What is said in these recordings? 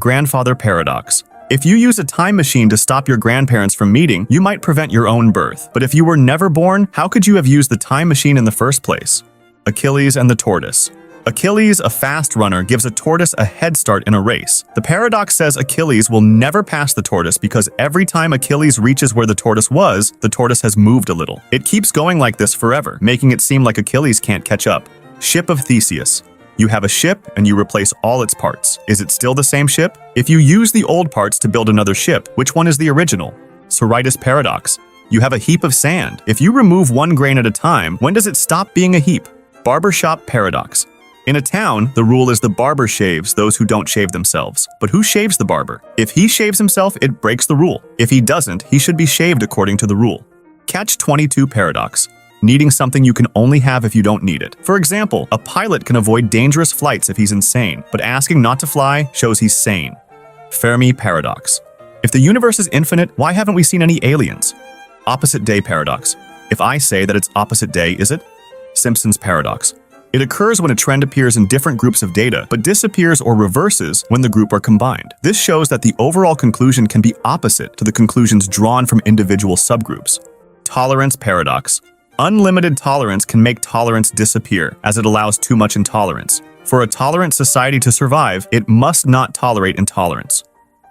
Grandfather Paradox. If you use a time machine to stop your grandparents from meeting, you might prevent your own birth. But if you were never born, how could you have used the time machine in the first place? Achilles and the tortoise. Achilles, a fast runner, gives a tortoise a head start in a race. The paradox says Achilles will never pass the tortoise because every time Achilles reaches where the tortoise was, the tortoise has moved a little. It keeps going like this forever, making it seem like Achilles can't catch up. Ship of Theseus. You have a ship and you replace all its parts. Is it still the same ship? If you use the old parts to build another ship, which one is the original? Hedonism Paradox. You have a heap of sand. If you remove one grain at a time, when does it stop being a heap? Barber Shop Paradox. In a town, the rule is the barber shaves those who don't shave themselves. But who shaves the barber? If he shaves himself, it breaks the rule. If he doesn't, he should be shaved according to the rule. Catch-22 Paradox. Needing something you can only have if you don't need it. For example, a pilot can avoid dangerous flights if he's insane, but asking not to fly shows he's sane. Fermi Paradox. If the universe is infinite, why haven't we seen any aliens? Opposite day paradox. If I say that it's opposite day, is it? Simpson's Paradox. It occurs when a trend appears in different groups of data, but disappears or reverses when the group are combined. This shows that the overall conclusion can be opposite to the conclusions drawn from individual subgroups. Tolerance Paradox. Unlimited tolerance can make tolerance disappear, as it allows too much intolerance. For a tolerant society to survive, it must not tolerate intolerance.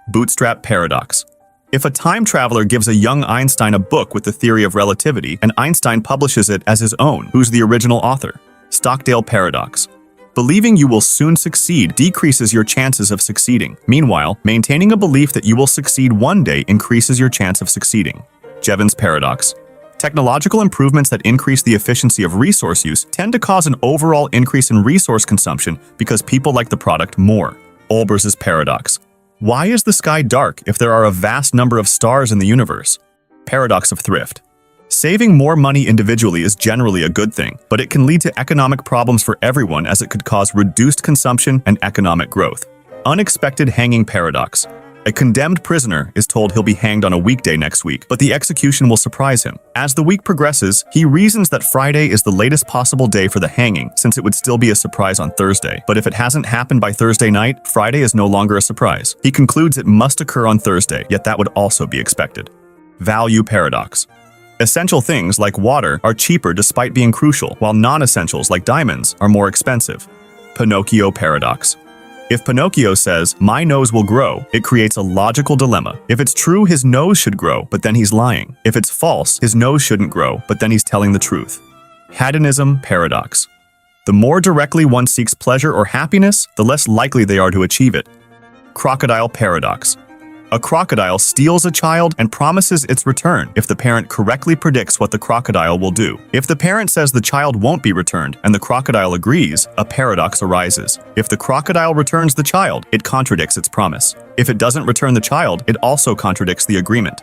Bootstrap Paradox. If a time traveler gives a young Einstein a book with the theory of relativity, and Einstein publishes it as his own, who's the original author? Stockdale Paradox. Believing you will soon succeed decreases your chances of succeeding. Meanwhile, maintaining a belief that you will succeed one day increases your chance of succeeding. Jevons Paradox. Technological improvements that increase the efficiency of resource use tend to cause an overall increase in resource consumption because people like the product more. Olbers's Paradox. Why is the sky dark if there are a vast number of stars in the universe? Paradox of Thrift. Saving more money individually is generally a good thing, but it can lead to economic problems for everyone as it could cause reduced consumption and economic growth. Unexpected Hanging Paradox. A condemned prisoner is told he'll be hanged on a weekday next week, but the execution will surprise him. As the week progresses, he reasons that Friday is the latest possible day for the hanging, since it would still be a surprise on Thursday. But if it hasn't happened by Thursday night, Friday is no longer a surprise. He concludes it must occur on Thursday, yet that would also be expected. Value Paradox. Essential things like water are cheaper despite being crucial, while non-essentials like diamonds are more expensive. Pinocchio Paradox. If Pinocchio says, "My nose will grow," it creates a logical dilemma. If it's true, his nose should grow, but then he's lying. If it's false, his nose shouldn't grow, but then he's telling the truth. Hedonism Paradox. The more directly one seeks pleasure or happiness, the less likely they are to achieve it. Crocodile Paradox. A crocodile steals a child and promises its return if the parent correctly predicts what the crocodile will do. If the parent says the child won't be returned and the crocodile agrees, a paradox arises. If the crocodile returns the child, it contradicts its promise. If it doesn't return the child, it also contradicts the agreement.